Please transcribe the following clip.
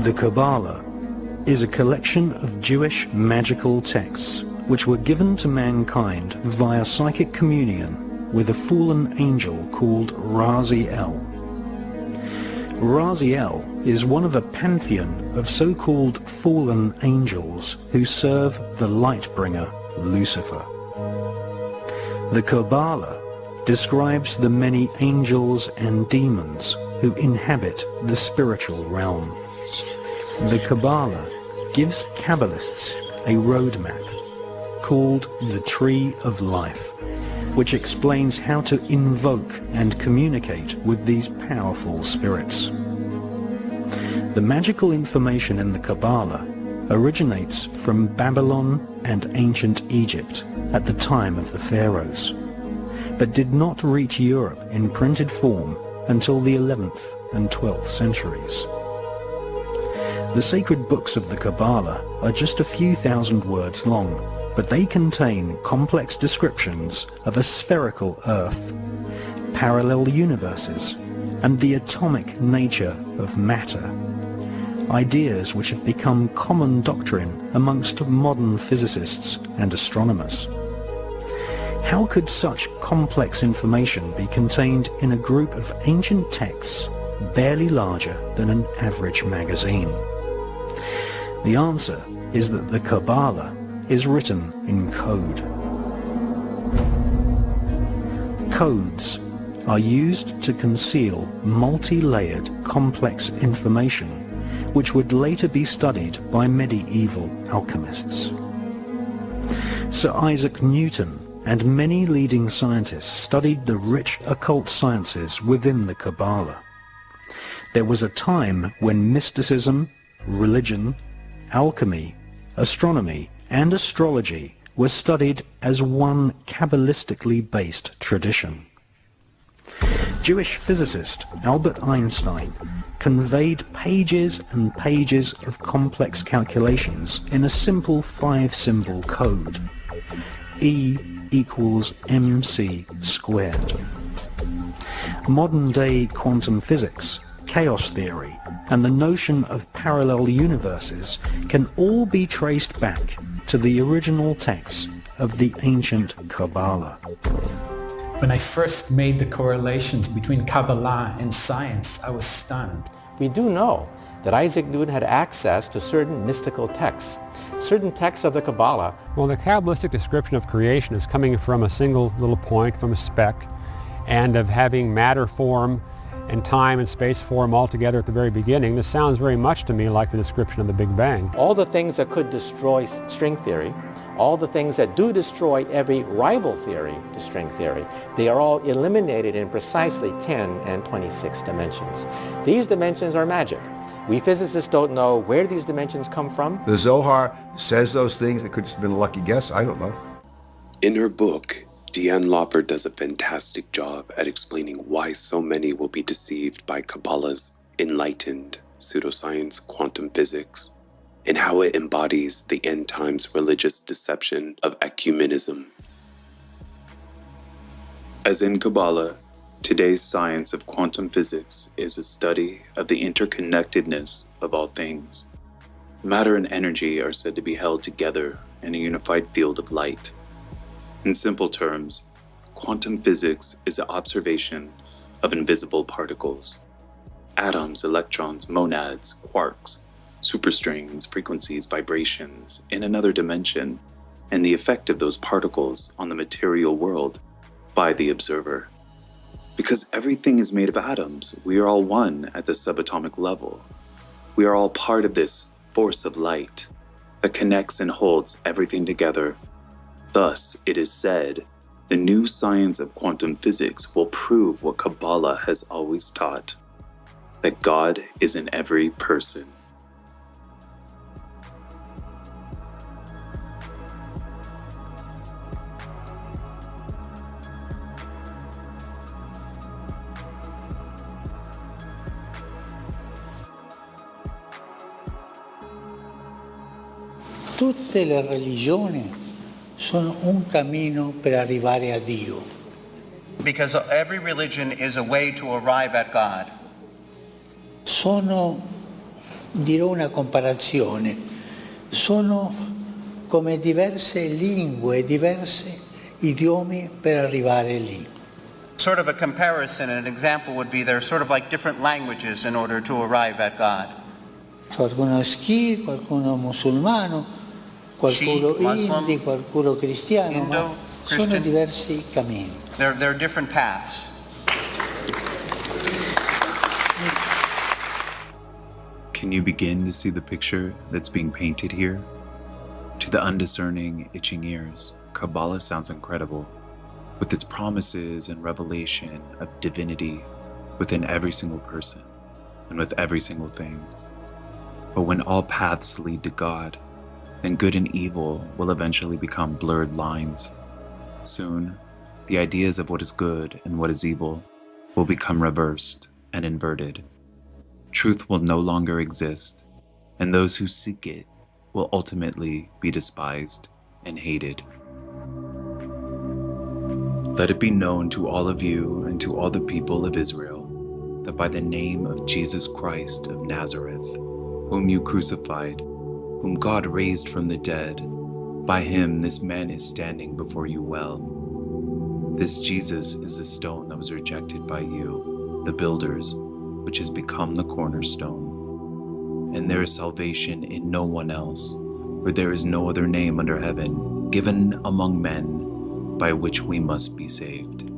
The Kabbalah is a collection of Jewish magical texts which were given to mankind via psychic communion with a fallen angel called Raziel. Raziel is one of a pantheon of so-called fallen angels who serve the light-bringer Lucifer. The Kabbalah describes the many angels and demons who inhabit the spiritual realm. The Kabbalah gives Kabbalists a roadmap called the Tree of Life, which explains how to invoke and communicate with these powerful spirits. The magical information in the Kabbalah originates from Babylon and ancient Egypt at the time of the pharaohs, but did not reach Europe in printed form until the 11th and 12th centuries. The sacred books of the Kabbalah are just a few thousand words long, but they contain complex descriptions of a spherical Earth, parallel universes, and the atomic nature of matter, ideas which have become common doctrine amongst modern physicists and astronomers. How could such complex information be contained in a group of ancient texts barely larger than an average magazine? The answer is that the Kabbalah is written in code. Codes are used to conceal multi-layered complex information which would later be studied by medieval alchemists. Sir Isaac Newton and many leading scientists studied the rich occult sciences within the Kabbalah. There was a time when mysticism, religion, alchemy, astronomy, and astrology were studied as one Kabbalistically based tradition. Jewish physicist Albert Einstein conveyed pages and pages of complex calculations in a simple 5-symbol code. E equals mc squared. Modern-day quantum physics, chaos theory, and the notion of parallel universes can all be traced back to the original texts of the ancient Kabbalah. When I first made the correlations between Kabbalah and science, I was stunned. We do know that Isaac Newton had access to certain mystical texts, certain texts of the Kabbalah. Well, the Kabbalistic description of creation is coming from a single little point, from a speck, and of having matter form and time and space form all together at the very beginning. This sounds very much to me like the description of the Big Bang. All the things that could destroy string theory, all the things that do destroy every rival theory to string theory, they are all eliminated in precisely 10 and 26 dimensions. These dimensions are magic. We physicists don't know where these dimensions come from. The Zohar says those things. It could have been a lucky guess. I don't know. In her book, DeAnne Loper does a fantastic job at explaining why so many will be deceived by Kabbalah's enlightened pseudoscience quantum physics, and how it embodies the end times religious deception of Ecumenism. As in Kabbalah, today's science of quantum physics is a study of the interconnectedness of all things. Matter and energy are said to be held together in a unified field of light. In simple terms, quantum physics is the observation of invisible particles. Atoms, electrons, monads, quarks, superstrings, frequencies, vibrations in another dimension, and the effect of those particles on the material world by the observer. Because everything is made of atoms, we are all one at the subatomic level. We are all part of this force of light that connects and holds everything together. Thus, it is said, the new science of quantum physics will prove what Kabbalah has always taught, that God is in every person. Tutte le religioni sono un cammino per arrivare a Dio. Because every religion is a way to arrive at God. Sono dirò una comparazione. Sono come diverse lingue, diversi idiomi per arrivare lì. Sort of a comparison, an example would be they're sort of like different languages in order to arrive at God. Qualcuno Sikh, qualcuno musulmano, qualcuno Sikh, Muslim, Hindi, qualcuno cristiano, Indo, ma sono Christian. diversi cammini. There are different paths. Can you begin to see the picture that's being painted here? To the undiscerning, itching ears, Kabbalah sounds incredible, with its promises and revelation of divinity within every single person and with every single thing. But when all paths lead to God, then good and evil will eventually become blurred lines. Soon, the ideas of what is good and what is evil will become reversed and inverted. Truth will no longer exist, and those who seek it will ultimately be despised and hated. Let it be known to all of you and to all the people of Israel that by the name of Jesus Christ of Nazareth, whom you crucified, whom God raised from the dead, by him this man is standing before you well. This Jesus is the stone that was rejected by you, the builders, which has become the cornerstone. And there is salvation in no one else, for there is no other name under heaven given among men by which we must be saved.